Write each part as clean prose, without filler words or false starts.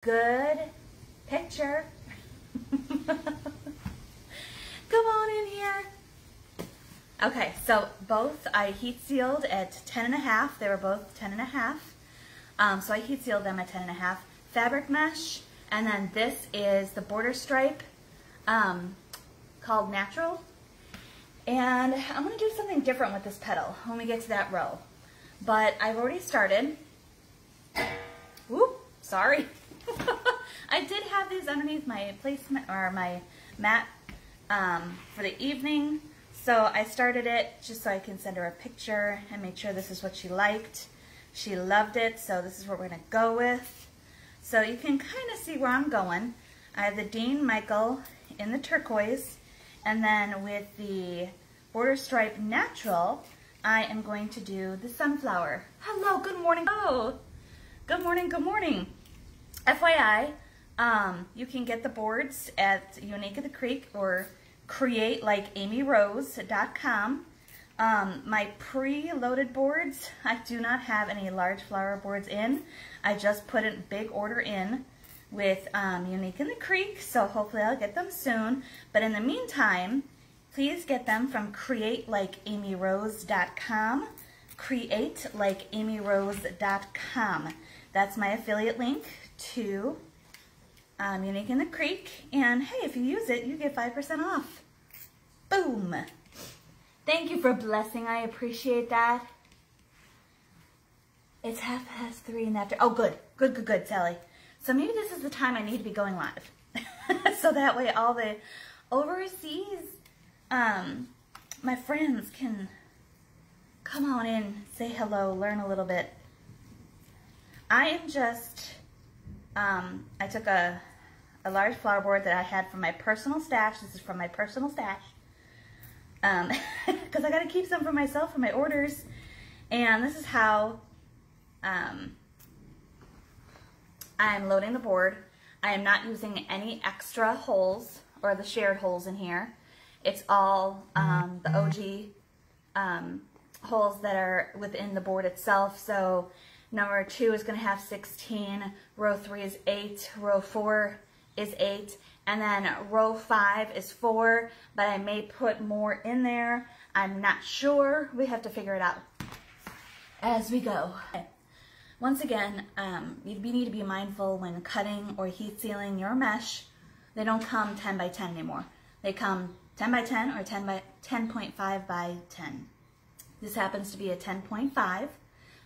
Good picture. Come on in here. Okay, so both I heat sealed at 10.5. They were both 10.5. So I heat sealed them at 10.5. Fabric mesh, and then this is the border stripe called Natural. And I'm going to do something different with this petal when we get to that row. But I've already started. Whoop, sorry. I did have these underneath my placement or my mat for the evening. So I started it just so I can send her a picture and make sure this is what she liked. She loved it, so this is what we're going to go with. So you can kind of see where I'm going. I have the Dean Michael in the turquoise, and then with the border stripe natural, I am going to do the sunflower. Hello, good morning. Oh, good morning, good morning. FYI, you can get the boards at Unique at the Creek or createlikeamyrose.com. My pre-loaded boards, I do not have any large flower boards in. I just put a big order in with Unique in the Creek, so hopefully I'll get them soon. But in the meantime, please get them from createlikeamyrose.com. createlikeamyrose.com. That's my affiliate link to Unique in the Creek. And hey, if you use it, you get 5% off. Boom. Thank you for blessing. I appreciate that. It's 3:30 in the afternoon. Oh, good. Good, Sally. So maybe this is the time I need to be going live. So that way all the overseas my friends can come on in, say hello, learn a little bit. I am just, I took a large flower board that I had from my personal stash. This is from my personal stash. Because I got to keep some for myself for my orders. And this is how I'm loading the board. I am not using any extra holes or the shared holes in here. It's all the OG holes that are within the board itself. So number 2 is going to have 16, row 3 is 8, row 4 is 8, and then row 5 is 4, but I may put more in there. I'm not sure. We have to figure it out as we go. Once again, you need to be mindful when cutting or heat sealing your mesh. They don't come 10 by 10 anymore. They come 10 by 10 or 10.5 by 10. This happens to be a 10.5.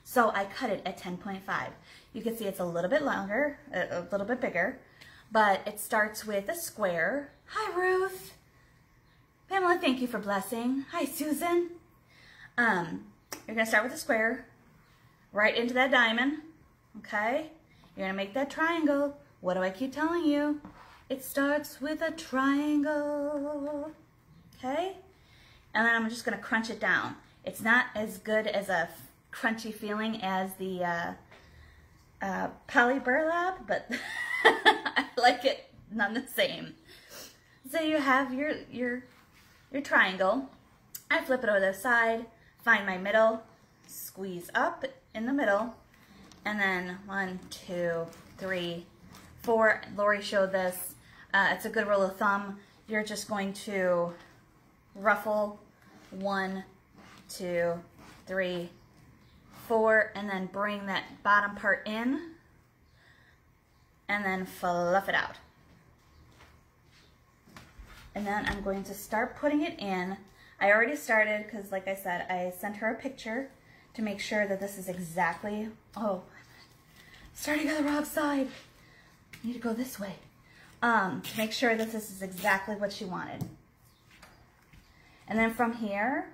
So I cut it at 10.5. You can see it's a little bit longer, a little bit bigger, but it starts with a square. Hi, Ruth. Pamela, thank you for blessing. Hi, Susan. You're going to start with a square, right into that diamond, okay? You're going to make that triangle. What do I keep telling you? It starts with a triangle, okay? And then I'm just going to crunch it down. It's not as good as a crunchy feeling as the poly burlap, but I like it none the same. So you have your triangle. I flip it over the side, find my middle, squeeze up in the middle, and then 1, 2, 3, 4. Lori showed this. It's a good rule of thumb. You're just going to ruffle 1, 2, 3, 4, and then bring that bottom part in, and then fluff it out. And then I'm going to start putting it in. I already started because, like I said, I sent her a picture to make sure that this is exactly, oh, starting on the wrong side. I need to go this way. To make sure that this is exactly what she wanted. And then from here,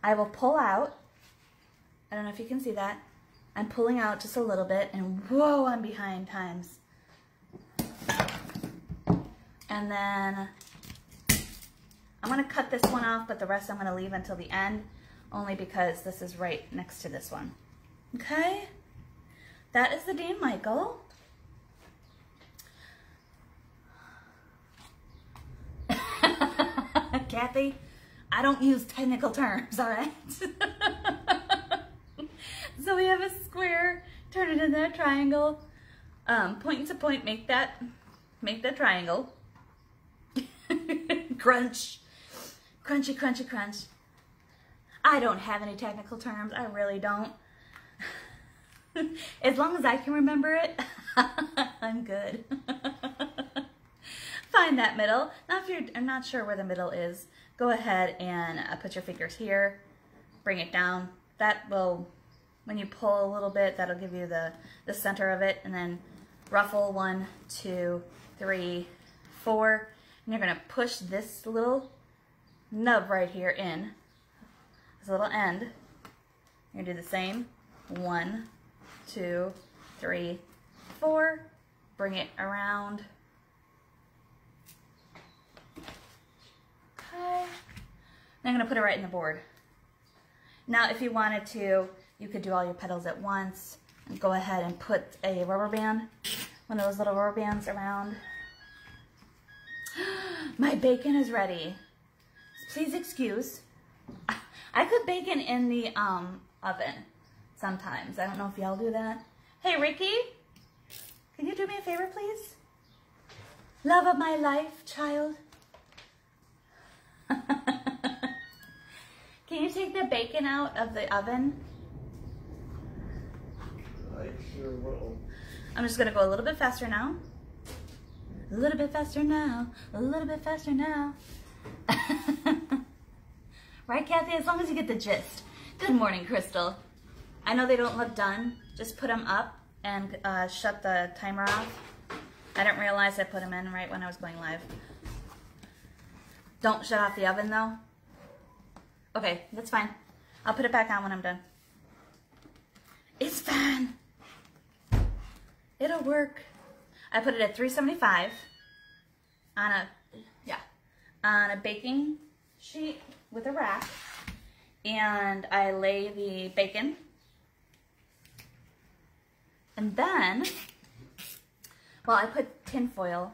I will pull out. I don't know if you can see that. I'm pulling out just a little bit, and whoa, I'm behind times. And then I'm going to cut this one off, but the rest I'm going to leave until the end, only because this is right next to this one. Okay? That is the Dean Michael. Kathy, I don't use technical terms, all right? So we have a square, turn it into a triangle. Point to point, make that triangle. Crunch. Crunchy, crunchy, crunch. I don't have any technical terms. I really don't. As long as I can remember it, I'm good. Find that middle. Now, if I'm not sure where the middle is, go ahead and put your fingers here. Bring it down. That will, when you pull a little bit, that'll give you the center of it. And then ruffle 1, 2, 3, 4. And you're going to push this little nub right here in. This little end. You're going to do the same. 1, 2, 3, 4. Bring it around. Okay. I'm going to put it right in the board. Now, if you wanted to, you could do all your petals at once and go ahead and put a rubber band, one of those little rubber bands around. My bacon is ready. Please excuse. I cook bacon in the oven sometimes. I don't know if y'all do that. Hey, Ricky, can you do me a favor, please? Love of my life, child. Can you take the bacon out of the oven? I sure will. I'm just gonna go a little bit faster now. A little bit faster now. A little bit faster now. Right, Kathy? As long as you get the gist. Good morning, Crystal. I know they don't look done. Just put them up and shut the timer off. I didn't realize I put them in right when I was going live. Don't shut off the oven though. Okay, that's fine. I'll put it back on when I'm done. It's fine. It'll work. I put it at 375 on a baking sheet with a rack, and I lay the bacon, and then, well, I put tin foil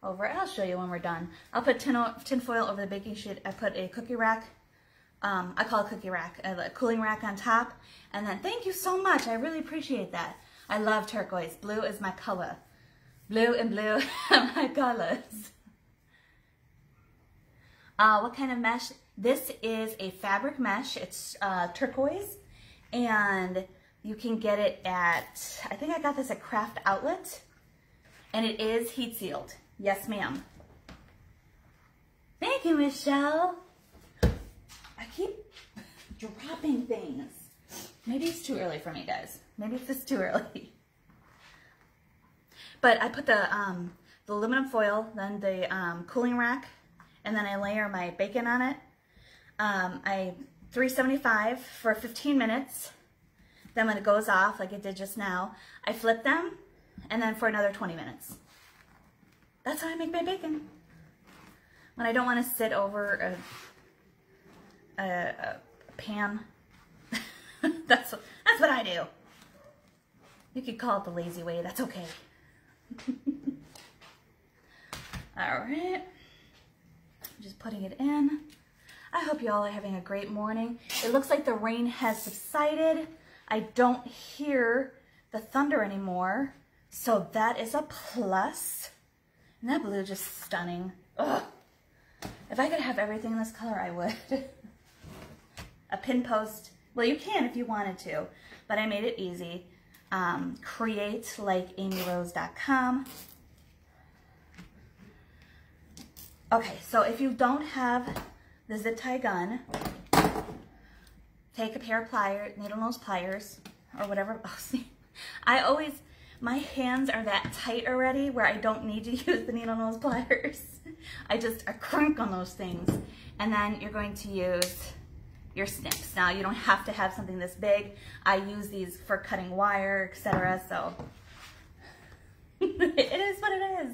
over it. I'll show you when we're done. I'll put tin foil over the baking sheet. I put a cookie rack. I call it cookie rack, a cooling rack on top. And then, thank you so much. I really appreciate that. I love turquoise. Blue is my color. Blue and blue are my colors. What kind of mesh? This is a fabric mesh. It's turquoise. And you can get it at, I think I got this at Craft Outlet. And it is heat sealed. Yes, ma'am. Thank you, Michelle. I keep dropping things. Maybe it's too early for me, guys. Maybe it's just too early. But I put the aluminum foil, then the cooling rack, and then I layer my bacon on it. I 375 for 15 minutes. Then when it goes off, like it did just now, I flip them, and then for another 20 minutes. That's how I make my bacon. When I don't want to sit over a pan. That's what I do. You could call it the lazy way. That's okay. All right. Just putting it in. I hope you all are having a great morning. It looks like the rain has subsided. I don't hear the thunder anymore. So that is a plus. And that blue just stunning. Ugh. If I could have everything in this color, I would. A pin post. Well, you can if you wanted to, but I made it easy. Create like amyrose.com. Okay, so if you don't have the zip tie gun, take a pair of pliers, needle nose pliers, or whatever. Oh, see, my hands are that tight already where I don't need to use the needle nose pliers. I just crank on those things. And then you're going to use your snips. Now, you don't have to have something this big. I use these for cutting wire, etc. So it is what it is.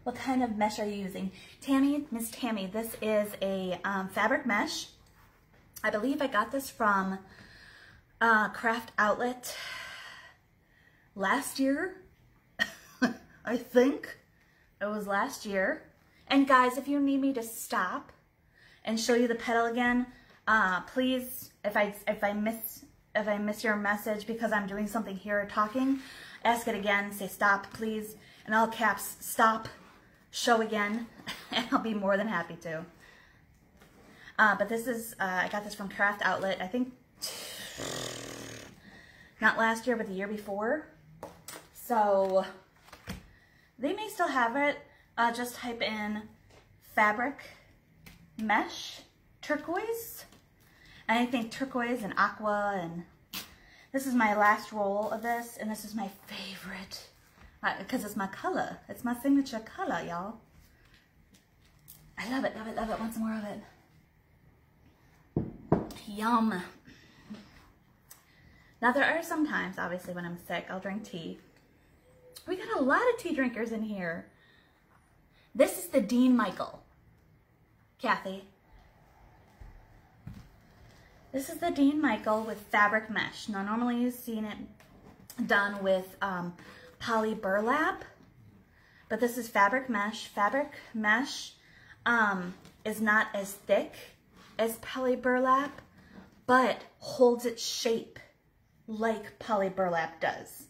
What kind of mesh are you using? Tammy, Miss Tammy, this is a fabric mesh. I believe I got this from Craft Outlet last year. I think it was last year. And guys, if you need me to stop and show you the petal again, please, if I miss if I miss your message because I'm doing something here talking, ask it again, say stop, please, in all caps, stop, show again, and I'll be more than happy to. But this is, I got this from Craft Outlet, I think, not last year, but the year before. So, they may still have it. Just type in fabric, mesh, turquoise, anything turquoise and aqua, and this is my last roll of this, and this is my favorite, because it's my color. It's my signature color, y'all. I love it, love it, love it. Want some more of it. Yum. Now there are some times, obviously, when I'm sick, I'll drink tea. We got a lot of tea drinkers in here. This is the Dean Michael. Kathy. This is the Dean Michael with fabric mesh. Now normally you've seen it done with poly burlap, but this is fabric mesh. Fabric mesh is not as thick as poly burlap, but holds its shape like poly burlap does.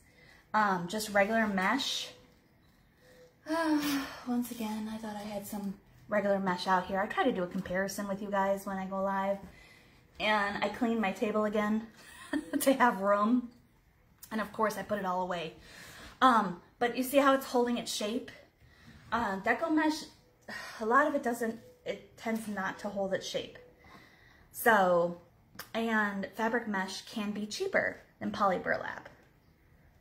Just regular mesh. Once again, I thought I had some regular mesh out here. I try to do a comparison with you guys when I go live. And I cleaned my table again to have room. And of course, I put it all away. But you see how it's holding its shape? Deco mesh, a lot of it doesn't, it tends not to hold its shape. So, and fabric mesh can be cheaper than poly burlap.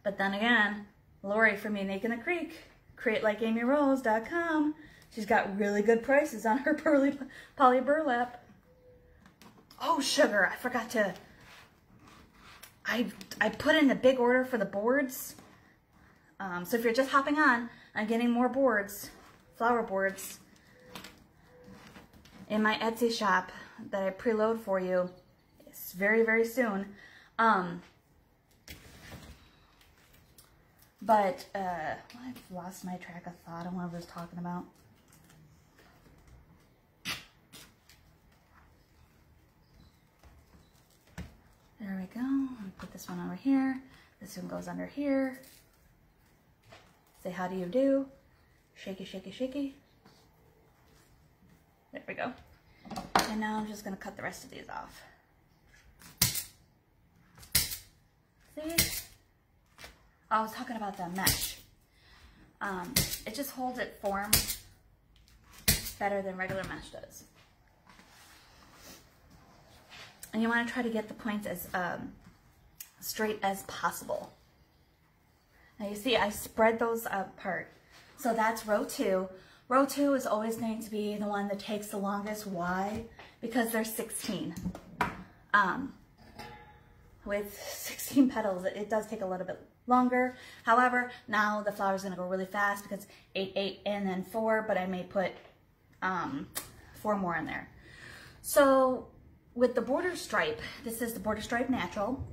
But then again, Lori from Unique in the Creek, createlikeamyrose.com, she's got really good prices on her poly burlap. Oh, sugar, I forgot to, I put in a big order for the boards. So if you're just hopping on, I'm getting more boards, flower boards, in my Etsy shop that I preload for you. It's very, very soon. But I've lost my track of thought on what I was talking about. There we go. Let me put this one over here. This one goes under here. Say how do you do? Shaky, shaky, shaky. There we go. And now I'm just going to cut the rest of these off. See? I was talking about the mesh. It just holds its form better than regular mesh does. And you want to try to get the points as straight as possible. Now you see I spread those apart. So that's row 2. Row 2 is always going to be the one that takes the longest. Why? Because there's 16. With 16 petals, it does take a little bit longer. However, now the flower is going to go really fast because 8, 8, and then 4, but I may put 4 more in there. So with the border stripe, this is the border stripe natural.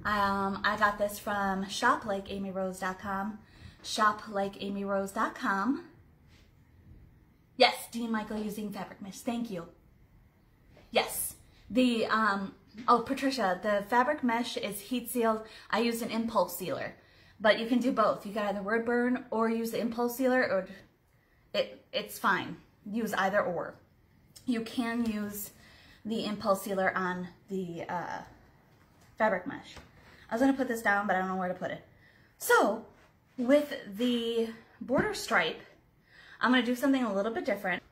I got this from shoplikeamyrose.com. Shoplikeamyrose.com. Yes, Dean Michael using fabric mesh. Thank you. Yes. The oh, Patricia, the fabric mesh is heat sealed. I use an impulse sealer, but you can do both. You can either word burn or use the impulse sealer, or it's fine. Use either or. You can use the impulse sealer on the fabric mesh. I was going to put this down, but I don't know where to put it. So, with the border stripe, I'm going to do something a little bit different.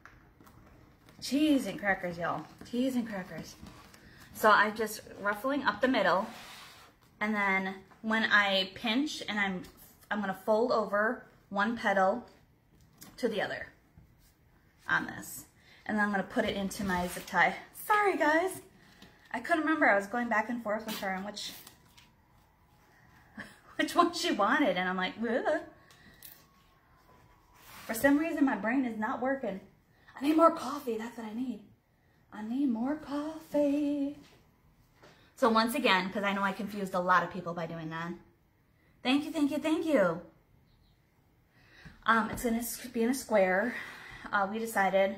Cheese and crackers, y'all. Cheese and crackers. So I'm just ruffling up the middle, and then when I pinch, and I'm going to fold over one petal to the other on this. And then I'm going to put it into my zip tie. Sorry, guys. I couldn't remember. I was going back and forth with her on which one she wanted, and I'm like, ugh. For some reason, my brain is not working. I need more coffee. That's what I need. I need more coffee. So once again, because I know I confused a lot of people by doing that. Thank you, thank you, thank you. It's going to be in a square. We decided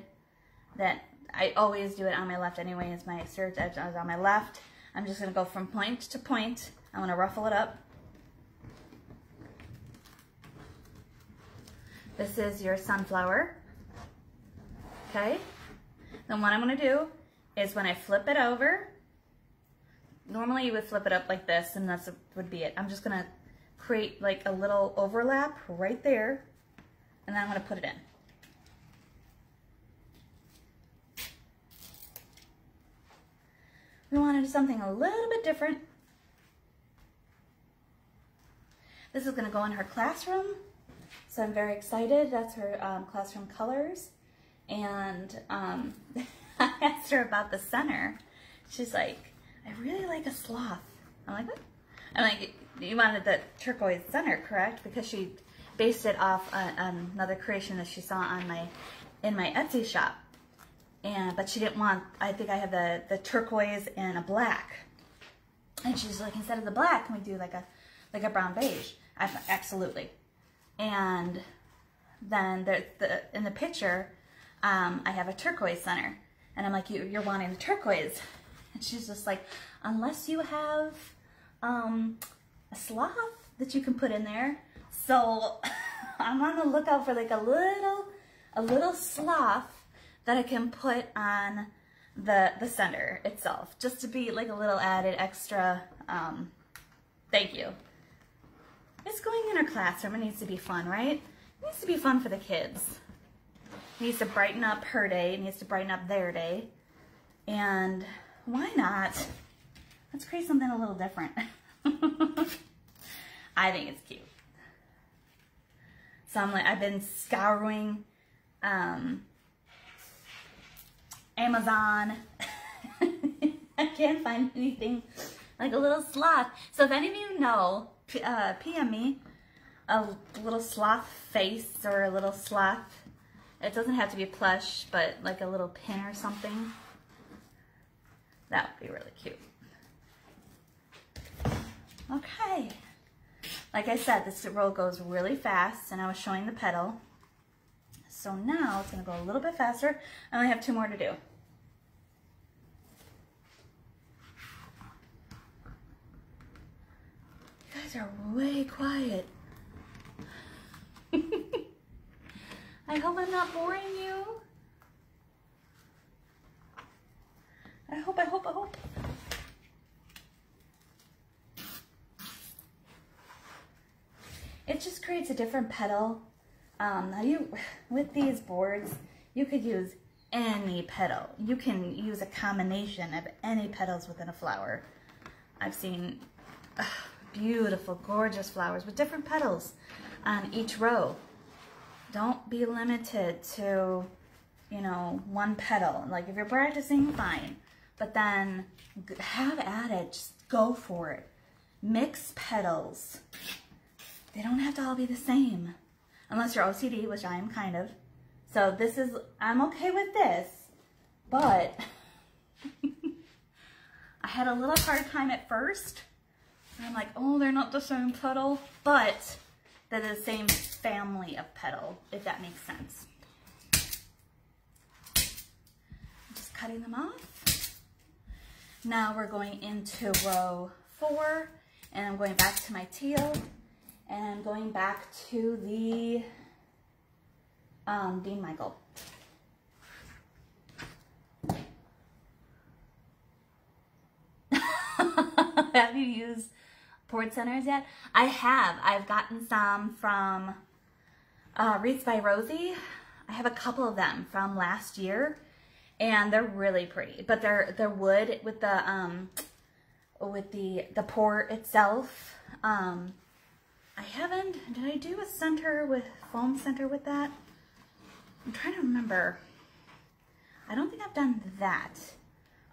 that I always do it on my left anyway. It's my serge edge is on my left. I'm just going to go from point to point. I'm going to ruffle it up. This is your sunflower. Okay. Then what I'm going to do is when I flip it over, normally you would flip it up like this and that would be it. I'm just going to create like a little overlap right there, and then I'm going to put it in. We want to do something a little bit different. This is going to go in her classroom, so I'm very excited. That's her classroom colors. And I asked her about the center. She's like, I really like a sloth. I'm like, what? I'm like, you wanted the turquoise center, correct? Because she based it off another creation that she saw on in my Etsy shop. But she didn't want, I think I have the turquoise and a black. And she's like, instead of the black, can we do like a brown beige? Absolutely. And then in the picture, I have a turquoise center. And I'm like, you're wanting the turquoise. And she's just like, unless you have a sloth that you can put in there. So I'm on the lookout for like a little sloth that I can put on the center itself, just to be like a little added extra, thank you. It's going in our classroom. It needs to be fun, right? It needs to be fun for the kids. It needs to brighten up her day. It needs to brighten up their day. And why not? Let's create something a little different. I think it's cute. So I've been scouring Amazon. I can't find anything like a little sloth. So if any of you know, PM me a little sloth face or a little sloth. It doesn't have to be plush, but like a little pin or something. That would be really cute. Okay. Like I said, this roll goes really fast, and I was showing the petal. So now it's going to go a little bit faster. I only have 2 more to do. You guys are way quiet. I hope I'm not boring you. I hope. It just creates a different petal. Now with these boards, you could use any petal. You can use a combination of any petals within a flower. I've seen beautiful, gorgeous flowers with different petals on each row. Don't be limited to, one petal. Like if you're practicing, fine. But then have at it. Just go for it. Mix petals. They don't have to all be the same. Unless you're OCD, which I am kind of. So I'm okay with this. But I had a little hard time at first. And I'm like, oh, they're not the same petal. But they're the same family of petal, if that makes sense. Just cutting them off. Now we're going into row 4. And I'm going back to my teal. And I'm going back to the Dean Michael. Have you used board centers yet? I have. I've gotten some from Wreath by Rosie. I have a couple of them from last year, and they're really pretty. But they're wood with the pour itself. I haven't, did I do a center with, foam center with that? I'm trying to remember. I don't think I've done that.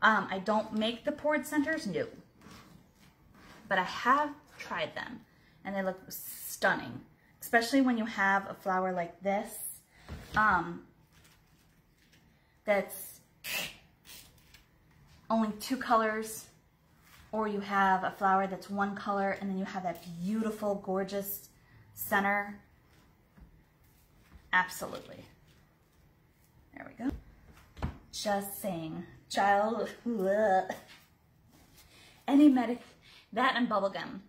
I don't make the poured centers, no. But I have tried them, and they look stunning. Especially when you have a flower like this, that's only 2 colors. Or you have a flower that's 1 color, and then you have that beautiful, gorgeous center. Absolutely. There we go. Just saying. Child. that and bubble gum.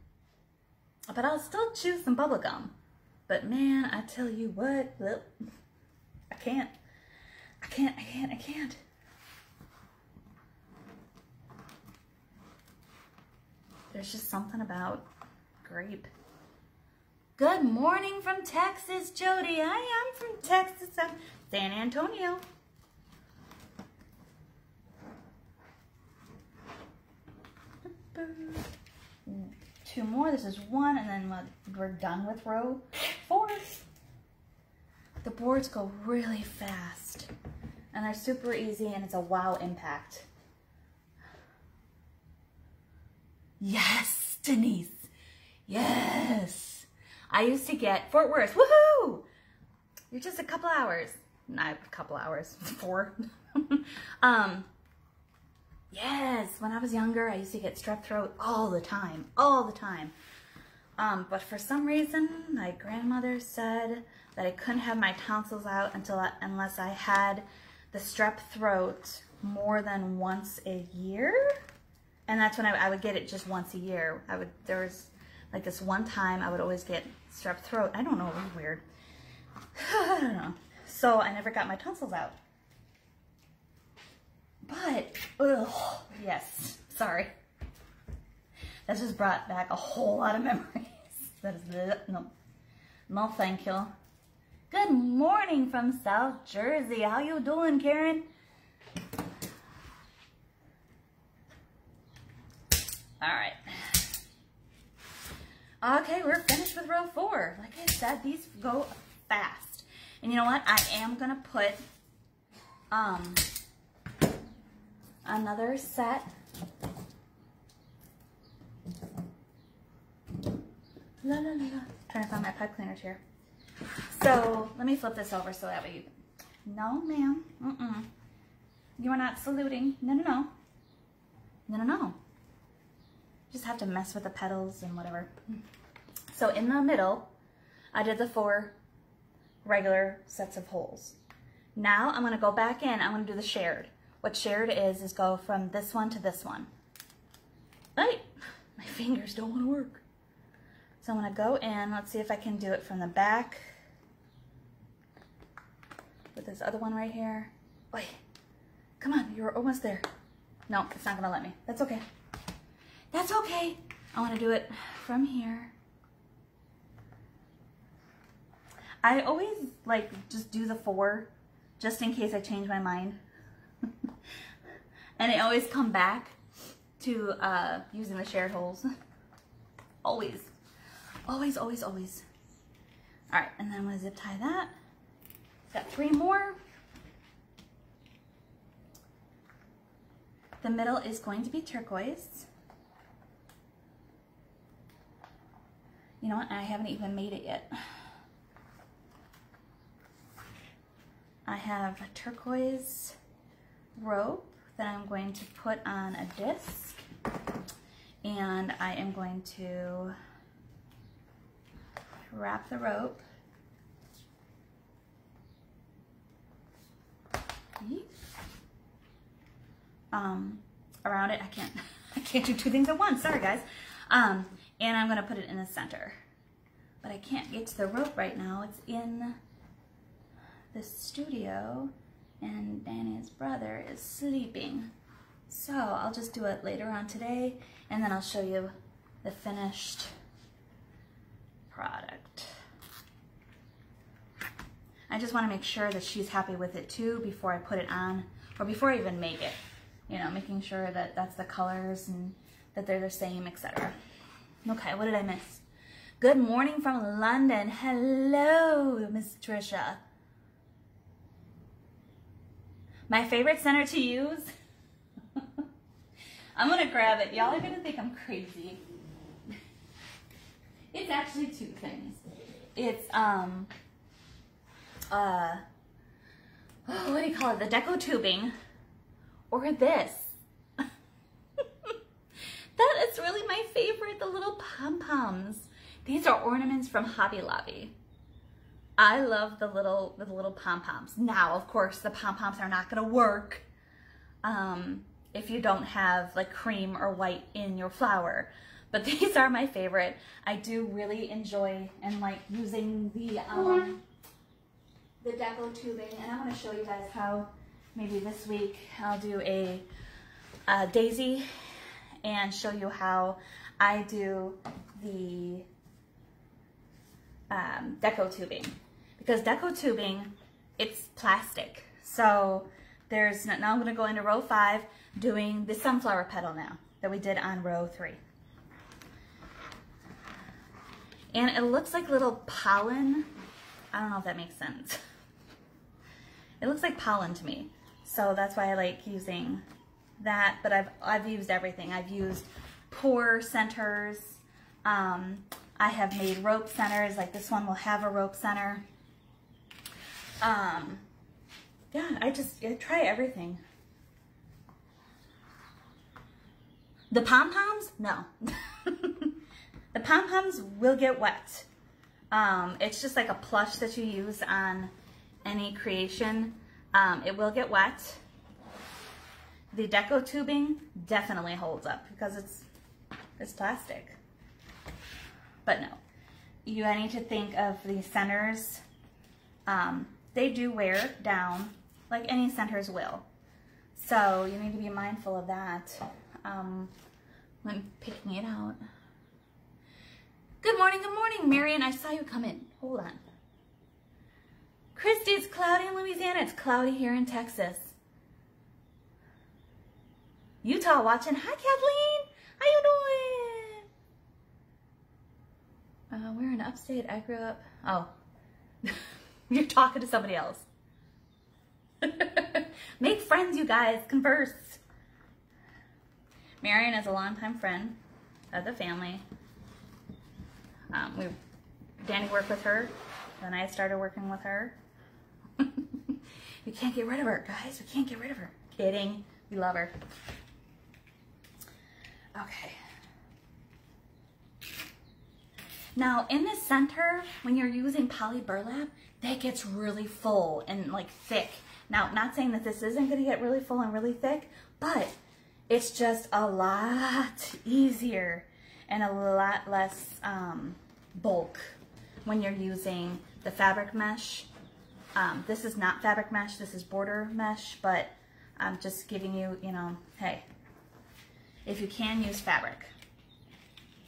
But I'll still chew some bubble gum. But man, I tell you what, I can't. There's just something about grape. Good morning from Texas, Jody. I am from Texas. I'm San Antonio. Two more. This is one, and then we're done with row 4. The boards go really fast, and they're super easy, and it's a wow impact. Yes, Denise. Yes. I used to get Fort Worth. Woohoo! You're just a couple hours. Not a couple hours. 4. Yes, when I was younger, I used to get strep throat all the time. But for some reason, my grandmother said that I couldn't have my tonsils out unless I had the strep throat more than once a year. And that's when I would get it just once a year. There was like this one time I would always get strep throat. I don't know, it was weird. I don't know. So I never got my tonsils out. But, ugh, yes, sorry. That just brought back a whole lot of memories. That is, no thank you. Good morning from South Jersey. How you doing, Karen? All right. Okay, we're finished with row 4. Like I said, these go fast. And you know what? I am gonna put another set. Trying to find my pipe cleaners here. So let me flip this over so that way you. No, ma'am. You are not saluting. No. Just have to mess with the petals and whatever. So in the middle, I did the 4 regular sets of holes. Now I'm going to go back in. I'm going to do the shared. What shared is go from this one to this one. Right? My fingers don't want to work. So I'm going to go in. Let's see if I can do it from the back with this other one right here. Wait, come on, you're almost there. No, it's not going to let me. That's okay. That's okay. I want to do it from here. I always like just do the 4 just in case I change my mind. And I always come back to using the shared holes. Always. All right, and then I'm going to zip tie that. Got 3 more. The middle is going to be turquoise. You know what? I haven't even made it yet. I have a turquoise rope that I'm going to put on a disc, and I am going to wrap the rope around it. I can't do 2 things at once. Sorry, guys. And I'm going to put it in the center. But I can't get to the rope right now. It's in the studio, and Danny's brother is sleeping. So I'll just do it later on today, and then I'll show you the finished product. I just want to make sure that she's happy with it too before I put it on, or before I even make it. You know, making sure that that's the colors and that they're the same, etc. Okay, what did I miss? Good morning from London. Hello, Miss Trisha. My favorite center to use? I'm gonna grab it. Y'all are gonna think I'm crazy. It's actually 2 things. It's what do you call it? The deco tubing, or this. That is really my favorite, the little pom-poms. These are ornaments from Hobby Lobby. I love the little pom-poms. Now, of course, the pom-poms are not gonna work if you don't have like cream or white in your flower. But these are my favorite. I do really enjoy and like using the deco tubing, and I want to show you guys how maybe this week I'll do a daisy and show you how I do the deco tubing, because deco tubing, it's plastic. So there's now I'm going to go into row 5 doing the sunflower petal now that we did on row 3. And it looks like little pollen. I don't know if that makes sense. It looks like pollen to me. So that's why I like using that, but I've used everything. I've used pour centers. I have made rope centers, like this one will have a rope center. Yeah, I try everything. The pom-poms? No. The pom-poms will get wet. It's just like a plush that you use on any creation. It will get wet. The deco tubing definitely holds up because it's plastic. But no, you need to think of the centers. They do wear down like any centers will. So you need to be mindful of that when picking it out. Good morning, Marion. I saw you come in. Hold on. Christy, it's cloudy in Louisiana. It's cloudy here in Texas. Utah watching. Hi, Kathleen. How you doing? We're in upstate. I grew up. Oh, you're talking to somebody else. Make friends, you guys. Converse. Marion is a longtime friend of the family. Danny worked with her, then I started working with her. We can't get rid of her, guys. We can't get rid of her. Kidding. We love her. Okay. Now, in the center, when you're using poly burlap, that gets really full and like thick. Now, not saying that this isn't going to get really full and really thick, but it's just a lot easier and a lot less bulk when you're using the fabric mesh. This is not fabric mesh, this is border mesh, but I'm just giving you, hey, if you can use fabric,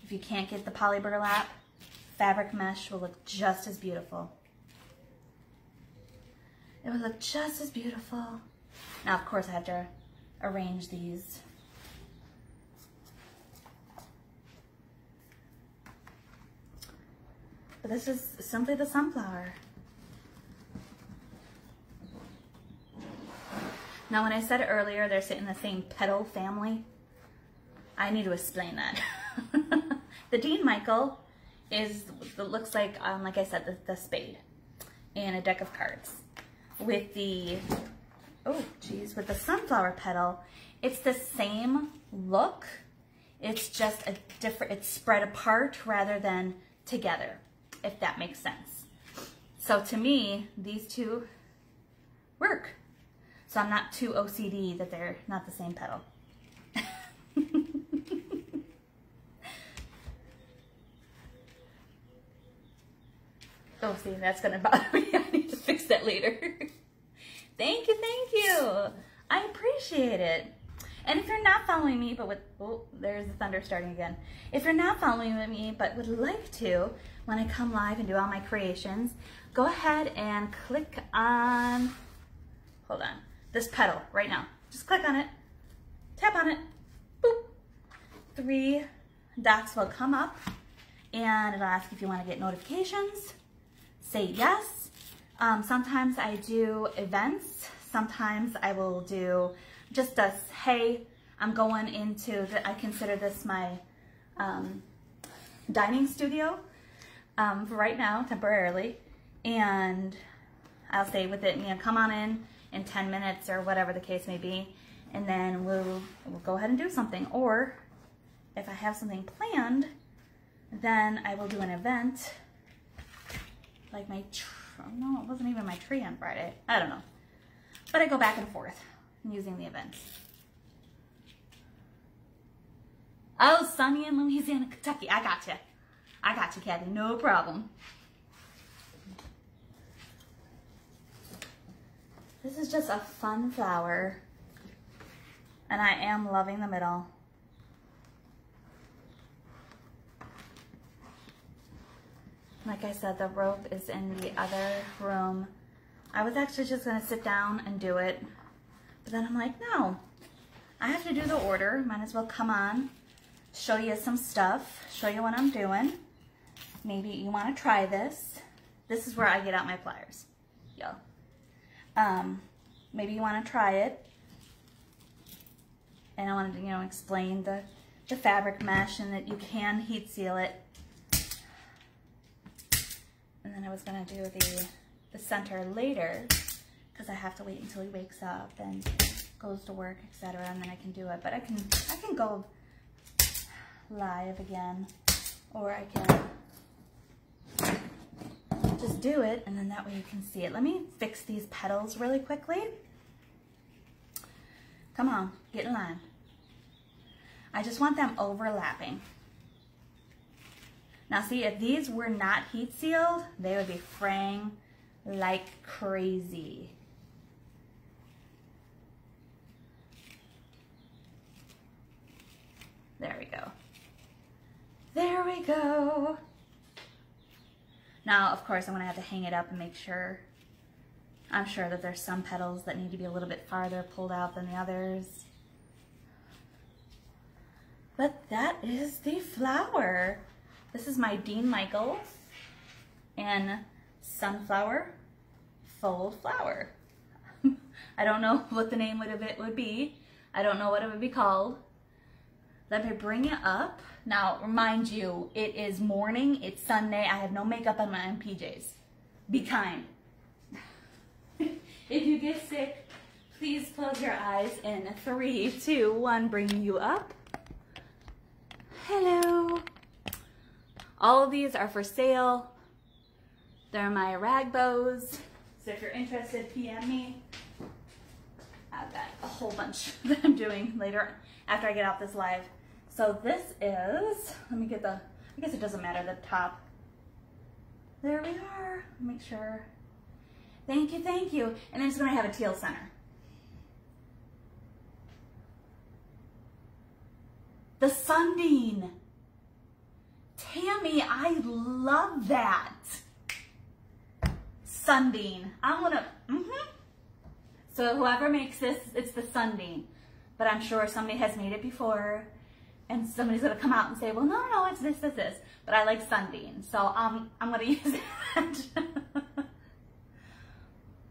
if you can't get the poly burlap, fabric mesh will look just as beautiful. It will look just as beautiful. Now, of course, I have to arrange these. But this is simply the sunflower. Now, when I said earlier they're in the same petal family, I need to explain that. The Dean Michael looks like I said, the spade and a deck of cards. With the, with the sunflower petal, it's the same look. It's just a different, it's spread apart rather than together, if that makes sense. So to me, these two work. So I'm not too OCD that they're not the same petal. Oh, see, that's gonna bother me. I need to fix that later. Thank you. I appreciate it. And if you're not following me, but there's the thunder starting again. If you're not following me, but would like to, when I come live and do all my creations, go ahead and click on, hold on, this petal right now. Just click on it, tap on it, boop. 3 dots will come up and it'll ask if you want to get notifications. Say yes. Sometimes I do events. Sometimes I will do just a, hey, I'm going into, I consider this my dining studio for right now, temporarily. And I'll say with it, come on in 10 minutes or whatever the case may be. And then we'll go ahead and do something. Or if I have something planned, then I will do an event. Like no, it wasn't even my tree on Friday. I don't know. But I go back and forth using the events. Oh, sunny in Louisiana, Kentucky. I got you. I got you, Kathy. No problem. This is just a fun flower. And I am loving the middle. Like I said, the rope is in the other room. I was actually just going to sit down and do it. But then I'm like, no. I have to do the order. Might as well come on, show you some stuff, show you what I'm doing. Maybe you want to try this. This is where I get out my pliers. Yeah. Maybe you want to try it. And I wanted to, you know, explain the fabric mesh and that you can heat seal it. And then I was going to do the center later because I have to wait until he wakes up and goes to work, etc. And then I can do it. But I can go live again, or I can just do it, and then that way you can see it. Let me fix these petals really quickly. Come on, get in line. I just want them overlapping. Now see, if these were not heat sealed, they would be fraying like crazy. There we go. There we go. Now, of course, I'm gonna have to hang it up and make sure. I'm sure that there's some petals that need to be a little bit farther pulled out than the others. But that is the flower. This is my Dean Michael and sunflower fold flower. I don't know what the name of it would be. I don't know what it would be called. Let me bring it up. Now, remind you, it is morning, it's Sunday, I have no makeup on my PJs. Be kind. If you get sick, please close your eyes in 3, 2, 1, bring you up. Hello. All of these are for sale. They're my rag bows. So if you're interested, PM me. I've got a whole bunch that I'm doing later after I get off this live. So this is, let me get the, I guess it doesn't matter, the top. There we are. Make sure. Thank you, thank you. And then it's going to have a teal center. The Sunbeam. Tammy, I love that. Sunbeam. I'm going to, So whoever makes this, it's the Sunbeam. But I'm sure somebody has made it before. And somebody's going to come out and say, well, no, it's this. But I like Sunbeam. So I'm going to use that.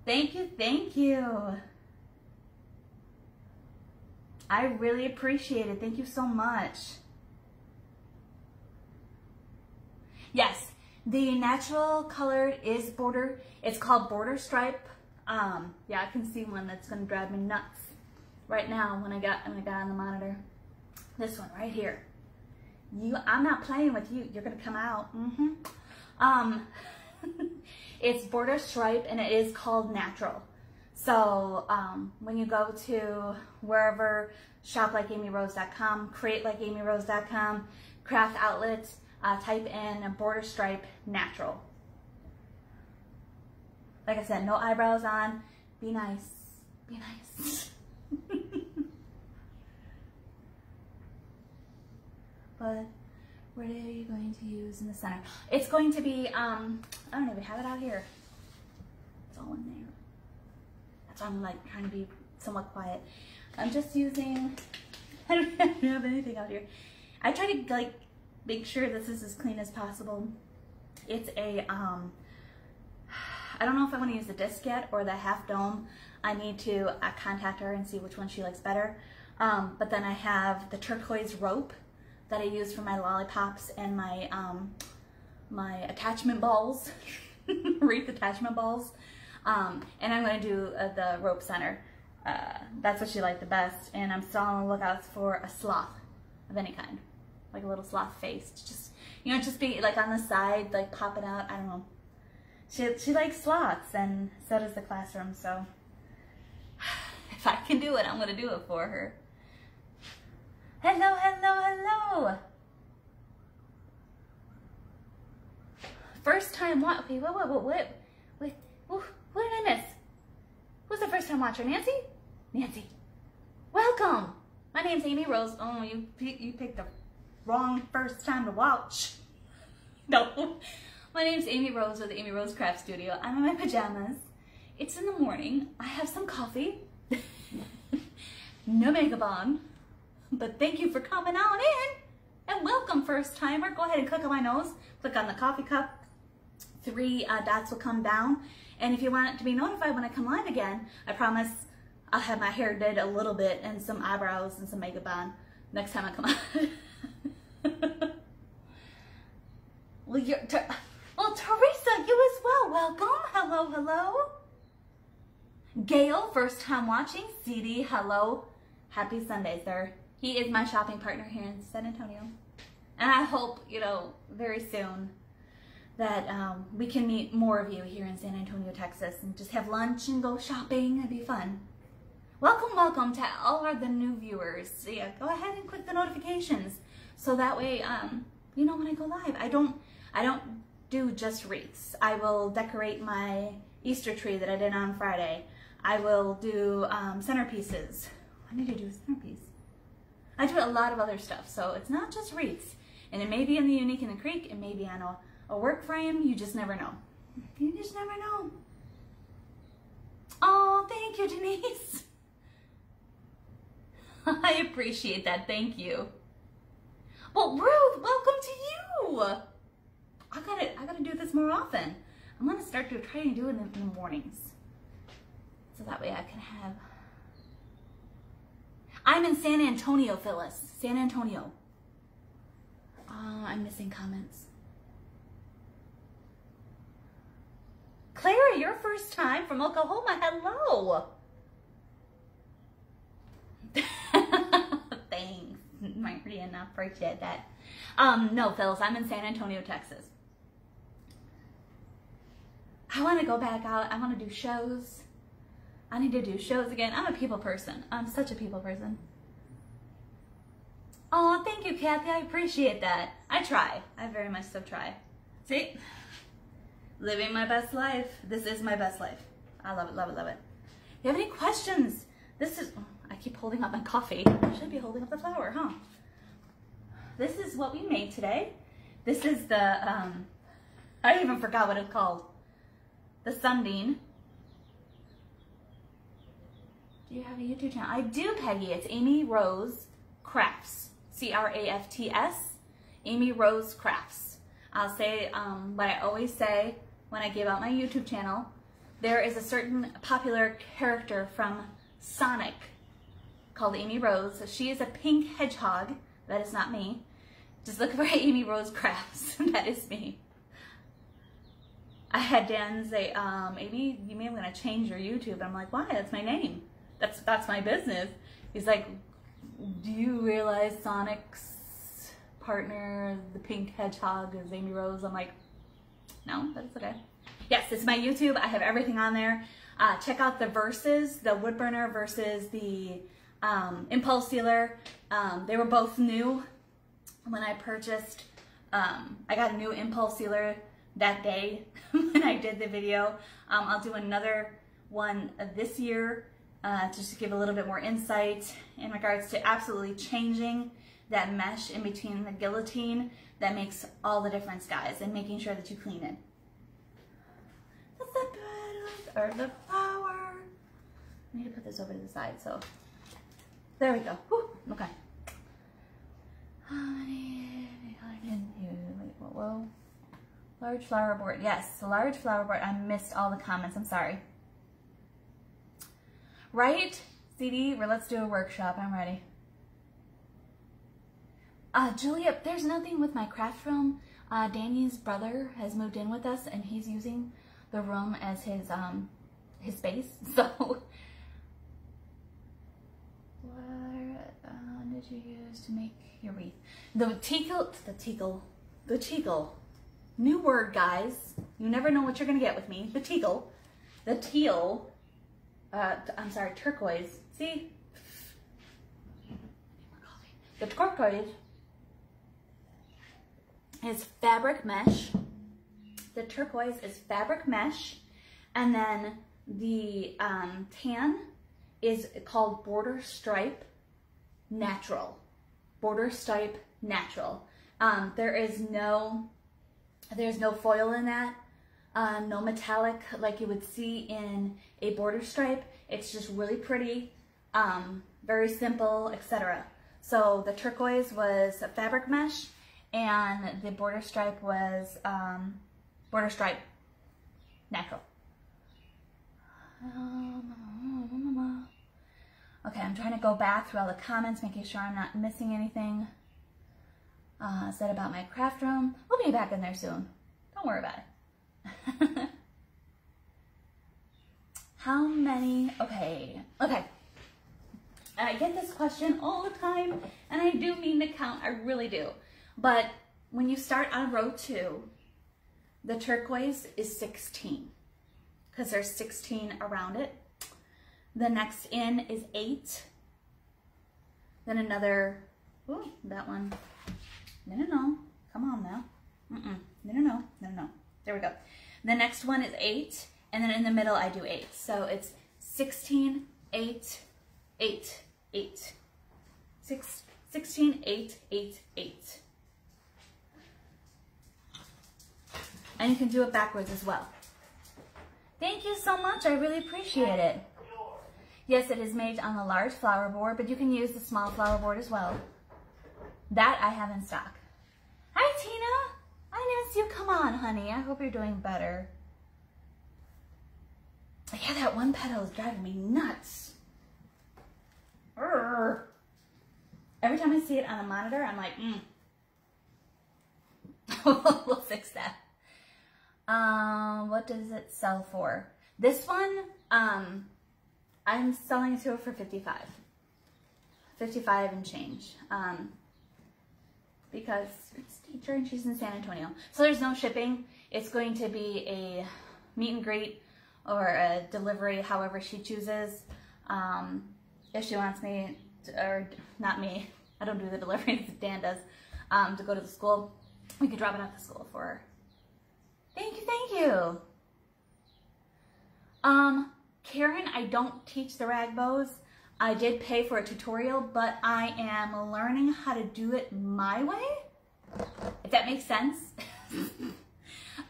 Thank you. I really appreciate it. Thank you so much. Yes, the natural colored is border. It's called border stripe. Yeah, I can see one that's going to drive me nuts right now when I got on the monitor. This one right here. I'm not playing with you. You're going to come out. It's border stripe and it is called natural. So when you go to wherever, shoplikeamyrose.com, createlikeamyrose.com, craft outlet, type in border stripe natural. Like I said, no eyebrows on. Be nice. Be nice. But what are you going to use in the center? It's going to be, I don't know, we have it out here. It's all in there. That's why I'm like trying to be somewhat quiet. I'm just using, I don't have anything out here. I try to like make sure this is as clean as possible. It's a, I don't know if I want to use the disc yet or the half dome. I need to contact her and see which one she likes better. But then I have the turquoise rope that I use for my lollipops and my my attachment balls, wreath attachment balls. And I'm going to do the rope center. That's what she liked the best. And I'm still on the lookout for a sloth of any kind, like a little sloth face. Just, you know, just be like on the side, like popping out. I don't know. She likes sloths, and so does the classroom. So if I can do it, I'm going to do it for her. Hello, hello, hello. First time watch. Wait, wait, what did I miss? Who's the first time watcher? Nancy? Nancy. Welcome. My name's Amy Rose. Oh, you picked the wrong first time to watch. No. My name's Amy Rose with the Amy Rose Craft Studio. I'm in my pajamas. It's in the morning. I have some coffee. No makeup on. But thank you for coming on in. And welcome, first timer. Go ahead and click on my nose. Click on the coffee cup. 3 dots will come down. And if you want it to be notified when I come live again, I promise I'll have my hair did a little bit and some eyebrows and some makeup on next time I come on. Well, Teresa, you as well. Welcome. Hello, hello. Gail, first time watching. CD, hello. Happy Sunday, sir. He is my shopping partner here in San Antonio. And I hope, very soon that we can meet more of you here in San Antonio, Texas, and just have lunch and go shopping. It'd be fun. Welcome, welcome to all of the new viewers. So yeah, go ahead and click the notifications so that way you know when I go live. I don't do just wreaths. I will decorate my Easter tree that I did on Friday. I will do centerpieces. What did I do a centerpiece? I do a lot of other stuff, so it's not just wreaths. And it may be in the Unique in the Creek, it may be on a work frame. You just never know. You just never know. Oh, thank you, Denise. I appreciate that. Thank you. Well, Ruth, welcome to you. I gotta do this more often. I'm gonna start to try and do it in the mornings, so that way I can have. I'm in San Antonio, Phyllis. San Antonio. I'm missing comments. Clara, your first time from Oklahoma. Hello. Thanks, Mariana. Appreciate that. No, Phyllis, I'm in San Antonio, Texas. I want to go back out. I want to do shows. I need to do shows again. I'm a people person. I'm such a people person. Oh, thank you, Kathy. I appreciate that. I try. I very much so try. See? Living my best life. This is my best life. I love it, love it, love it. If you have any questions, this is... Oh, I keep holding up my coffee. I should be holding up the flower, huh? This is what we made today. This is the... I even forgot what it's called. The Sunbeam. Do you have a YouTube channel? I do, Peggy. It's Amy Rose Crafts. C-R-A-F-T-S. Amy Rose Crafts. I'll say what I always say when I give out my YouTube channel. There is a certain popular character from Sonic called Amy Rose. So she is a pink hedgehog. That is not me. Just look for Amy Rose Crafts. That is me. I had Dan say, maybe you may want to change your YouTube. I'm like, why? That's my name. That's my business. He's like, do you realize Sonic's partner, the pink hedgehog, is Amy Rose? I'm like, no, that's okay. Yes, it's my YouTube. I have everything on there. Check out the verses, the wood burner versus the impulse sealer. They were both new when I purchased. I got a new impulse sealer that day when I did the video. I'll do another one this year just to give a little bit more insight in regards to absolutely changing that mesh in between the guillotine. That makes all the difference, guys, and making sure that you clean it. That's the petals or the flower. I need to put this over to the side, so there we go. Whew. Okay. Whoa. Large flower board. Yes, large flower board. I missed all the comments. I'm sorry. Right? CD, let's do a workshop. I'm ready. Julia, there's nothing with my craft room. Danny's brother has moved in with us, and he's using the room as his space. So, what did you use to make your wreath? The teagle. New word, guys. You never know what you're gonna get with me. The teal. I'm sorry, turquoise. See? The turquoise is fabric mesh. The turquoise is fabric mesh. And then the tan is called border stripe natural. Border stripe natural. There's no foil in that. No metallic like you would see in a border stripe. It's just really pretty, very simple, etc. So the turquoise was a fabric mesh, and the border stripe was border stripe natural. Okay, I'm trying to go back through all the comments, making sure I'm not missing anything. Said about my craft room. We'll be back in there soon. Don't worry about it. How many? Okay. I get this question all the time, and I do mean to count. I really do. But when you start on row 2, the turquoise is 16 because there's 16 around it. The next in is 8. Then another. Ooh, that one. No. Come on now. No. There we go. The next one is 8, and then in the middle I do 8. So it's 16, 8, 8, 8. 16, 8, 8, 8. And you can do it backwards as well. Thank you so much. I really appreciate it. Yes, it is made on a large flower board, but you can use the small flower board as well. That I have in stock. Hi, Tina. I miss you. Come on, honey. I hope you're doing better. Yeah, that one petal is driving me nuts. Urgh. Every time I see it on the monitor, I'm like, We'll fix that. What does it sell for? This one, I'm selling it to her for $55. $55 and change. Because it's a teacher and she's in San Antonio. So there's no shipping. It's going to be a meet and greet or a delivery, however she chooses. If she wants me, or not me, I don't do the deliveries, Dan does, to go to the school, we could drop it off at the school for her. Thank you. Karen, I don't teach the rag bows. I did pay for a tutorial, but I am learning how to do it my way, if that makes sense.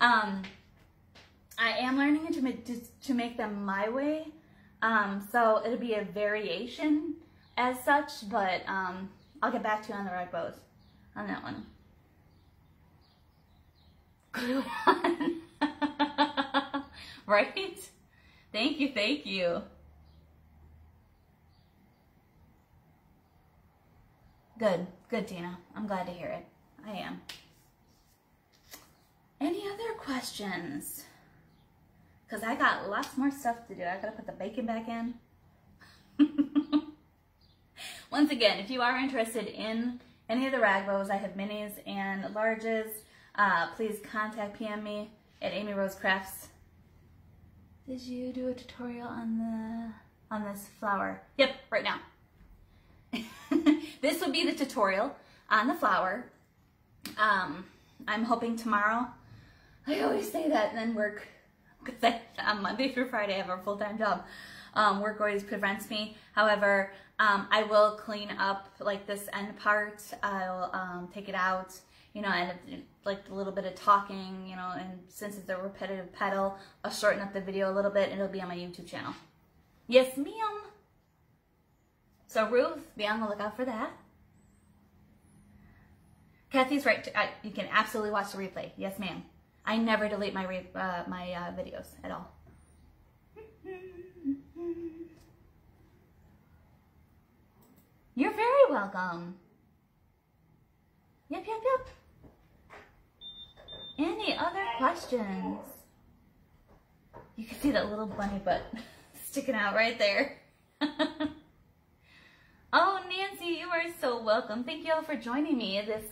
I am learning to make them my way, so it'll be a variation as such, but I'll get back to you on the rag bows on that one. Glue it on. Right? Thank you. Good, Tina. I'm glad to hear it. I am. Any other questions? Because I got lots more stuff to do. I gotta put the bacon back in. Once again, if you are interested in any of the rag bows, I have minis and larges. Please PM me at Amy Rose Crafts. Did you do a tutorial on this flower? Yep, right now. This will be the tutorial on the flower. I'm hoping tomorrow. I always say that and then work, because on Monday through Friday I have a full-time job. Work always prevents me. However, I will clean up like this end part. I'll take it out, and like a little bit of talking, and since it's a repetitive petal, I'll shorten up the video a little bit and it'll be on my YouTube channel. Yes, ma'am. So Ruth, be on the lookout for that. Kathy's right. You can absolutely watch the replay. Yes, ma'am. I never delete my videos at all. You're very welcome. Yep. Any other questions? You can see that little bunny butt sticking out right there. Oh, Nancy, you are so welcome. Thank you all for joining me this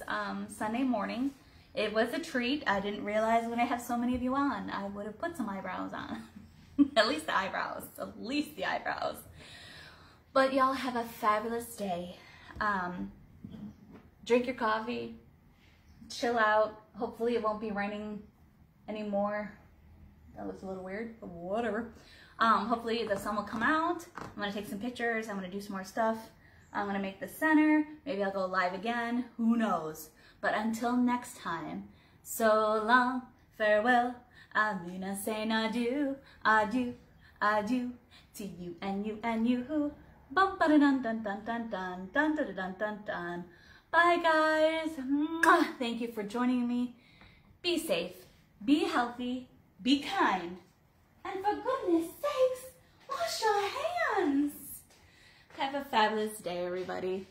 Sunday morning. It was a treat. I didn't realize when I have so many of you on, I would have put some eyebrows on. At least the eyebrows. But y'all have a fabulous day. drink your coffee, chill out. Hopefully it won't be raining anymore. That looks a little weird, but whatever. Hopefully the sun will come out. I'm gonna take some pictures. I'm gonna do some more stuff. I'm gonna make the center. Maybe I'll go live again. Who knows? But until next time, so long, farewell. I'm gonna say adieu, adieu, adieu to you and you and you. Bum ba dun dun dun dun dun dun dun dun dun dun. Bye guys. Mwah. Thank you for joining me. Be safe, be healthy, be kind, and for goodness sakes, wash your hands. Have a fabulous day, everybody.